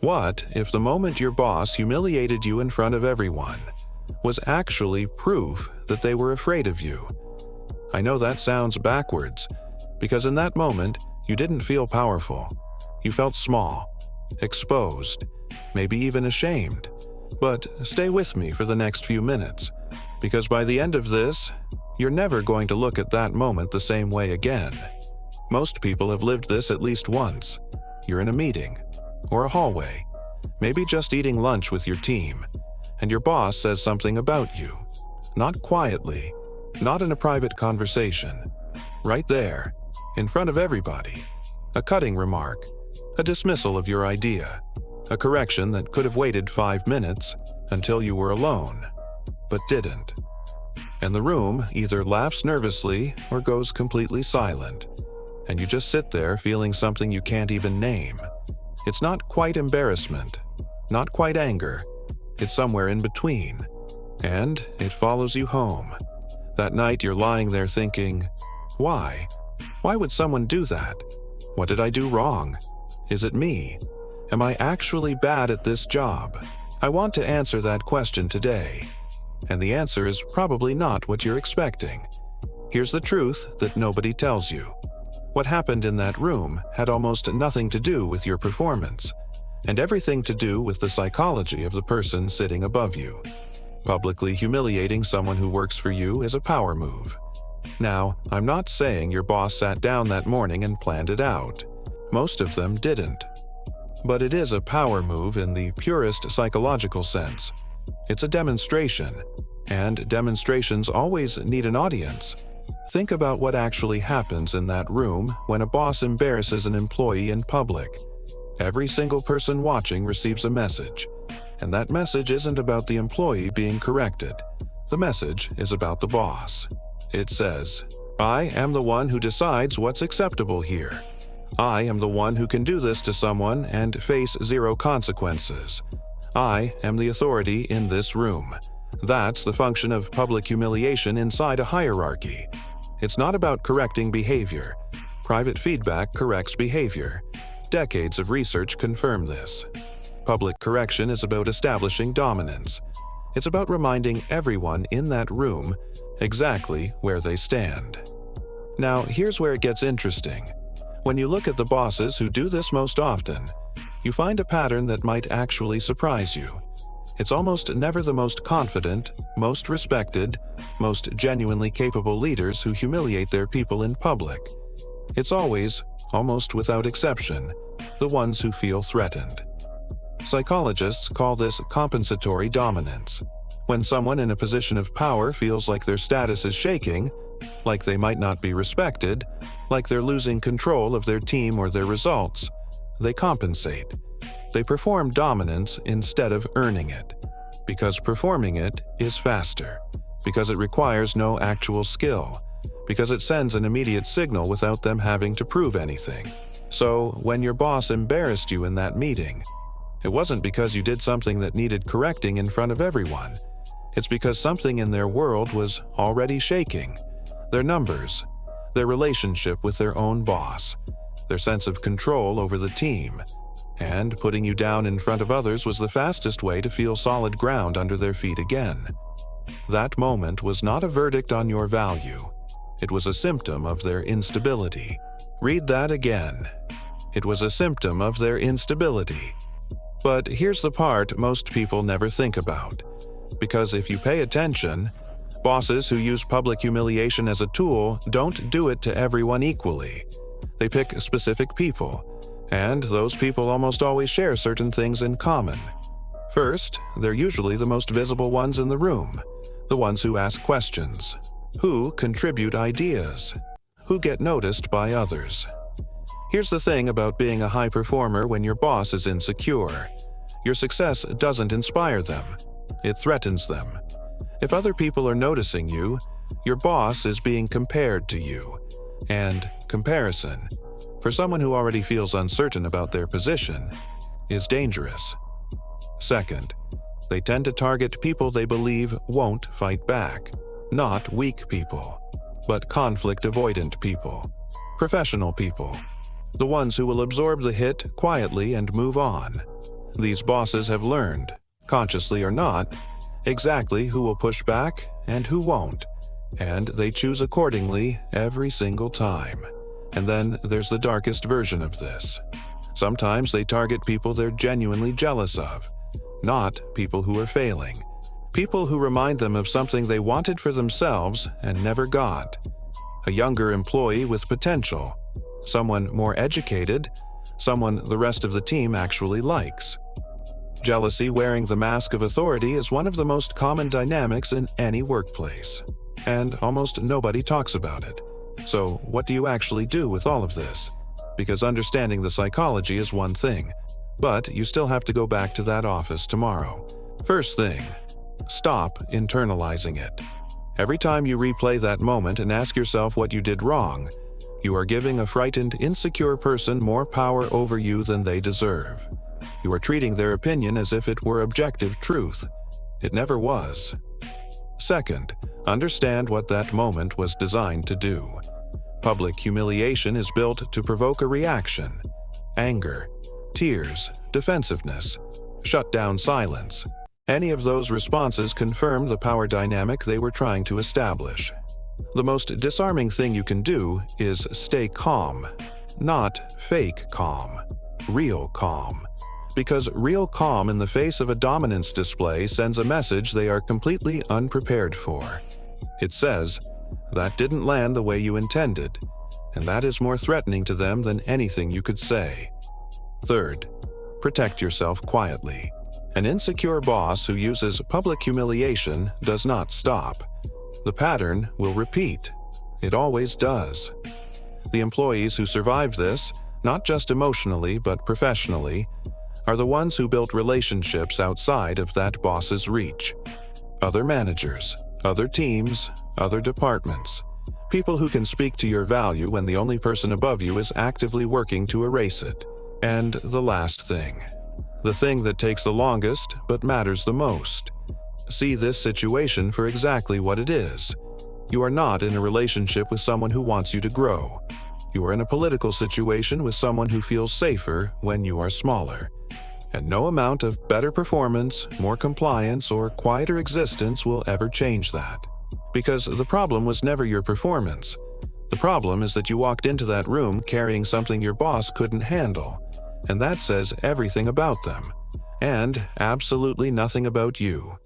What if the moment your boss humiliated you in front of everyone was actually proof that they were afraid of you? I know that sounds backwards, because in that moment, you didn't feel powerful. You felt small, exposed, maybe even ashamed. But stay with me for the next few minutes, because by the end of this, you're never going to look at that moment the same way again. Most people have lived this at least once. You're in a meeting, or a hallway, maybe just eating lunch with your team, and your boss says something about you. Not quietly, not in a private conversation. Right there, in front of everybody. A cutting remark, a dismissal of your idea, a correction that could have waited 5 minutes until you were alone, but didn't. And the room either laughs nervously or goes completely silent, and you just sit there feeling something you can't even name. It's not quite embarrassment, not quite anger, it's somewhere in between, and it follows you home. That night you're lying there thinking, why? Why would someone do that? What did I do wrong? Is it me? Am I actually bad at this job? I want to answer that question today. And the answer is probably not what you're expecting. Here's the truth that nobody tells you. What happened in that room had almost nothing to do with your performance, and everything to do with the psychology of the person sitting above you. Publicly humiliating someone who works for you is a power move. Now, I'm not saying your boss sat down that morning and planned it out. Most of them didn't. But it is a power move in the purest psychological sense. It's a demonstration, and demonstrations always need an audience. Think about what actually happens in that room when a boss embarrasses an employee in public. Every single person watching receives a message, and that message isn't about the employee being corrected. The message is about the boss. It says, I am the one who decides what's acceptable here. I am the one who can do this to someone and face zero consequences. I am the authority in this room. That's the function of public humiliation inside a hierarchy. It's not about correcting behavior. Private feedback corrects behavior. Decades of research confirm this. Public correction is about establishing dominance. It's about reminding everyone in that room exactly where they stand. Now, here's where it gets interesting. When you look at the bosses who do this most often, you find a pattern that might actually surprise you. It's almost never the most confident, most respected, most genuinely capable leaders who humiliate their people in public. It's always, almost without exception, the ones who feel threatened. Psychologists call this compensatory dominance. When someone in a position of power feels like their status is shaking, like they might not be respected, like they're losing control of their team or their results, they compensate. They perform dominance instead of earning it, because performing it is faster, because it requires no actual skill, because it sends an immediate signal without them having to prove anything. So, when your boss embarrassed you in that meeting, it wasn't because you did something that needed correcting in front of everyone. It's because something in their world was already shaking. Their numbers, their relationship with their own boss, their sense of control over the team, and putting you down in front of others was the fastest way to feel solid ground under their feet again. That moment was not a verdict on your value. It was a symptom of their instability. Read that again. It was a symptom of their instability. But here's the part most people never think about. Because if you pay attention, bosses who use public humiliation as a tool don't do it to everyone equally. They pick specific people, and those people almost always share certain things in common. First, they're usually the most visible ones in the room, the ones who ask questions, who contribute ideas, who get noticed by others. Here's the thing about being a high performer when your boss is insecure. Your success doesn't inspire them. It threatens them. If other people are noticing you, your boss is being compared to you. And comparison, for someone who already feels uncertain about their position, is dangerous. Second, they tend to target people they believe won't fight back. Not weak people, but conflict-avoidant people, professional people, the ones who will absorb the hit quietly and move on. These bosses have learned, consciously or not, exactly who will push back and who won't, and they choose accordingly every single time. And then there's the darkest version of this. Sometimes they target people they're genuinely jealous of, not people who are failing. People who remind them of something they wanted for themselves and never got. A younger employee with potential, someone more educated, someone the rest of the team actually likes. Jealousy wearing the mask of authority is one of the most common dynamics in any workplace, and almost nobody talks about it. So, what do you actually do with all of this? Because understanding the psychology is one thing, but you still have to go back to that office tomorrow. First thing, stop internalizing it. Every time you replay that moment and ask yourself what you did wrong, you are giving a frightened, insecure person more power over you than they deserve. You are treating their opinion as if it were objective truth. It never was. Second, understand what that moment was designed to do. Public humiliation is built to provoke a reaction: anger, tears, defensiveness, shut down silence. Any of those responses confirm the power dynamic they were trying to establish. The most disarming thing you can do is stay calm, not fake calm, real calm. Because real calm in the face of a dominance display sends a message they are completely unprepared for. It says, "That didn't land the way you intended," and that is more threatening to them than anything you could say. Third, protect yourself quietly. An insecure boss who uses public humiliation does not stop. The pattern will repeat. It always does. The employees who survive this, not just emotionally but professionally, are the ones who built relationships outside of that boss's reach. Other managers, other teams, other departments. People who can speak to your value when the only person above you is actively working to erase it. And the last thing. The thing that takes the longest but matters the most. See this situation for exactly what it is. You are not in a relationship with someone who wants you to grow. You are in a political situation with someone who feels safer when you are smaller. And no amount of better performance, more compliance, or quieter existence will ever change that. Because the problem was never your performance. The problem is that you walked into that room carrying something your boss couldn't handle. And that says everything about them. And absolutely nothing about you.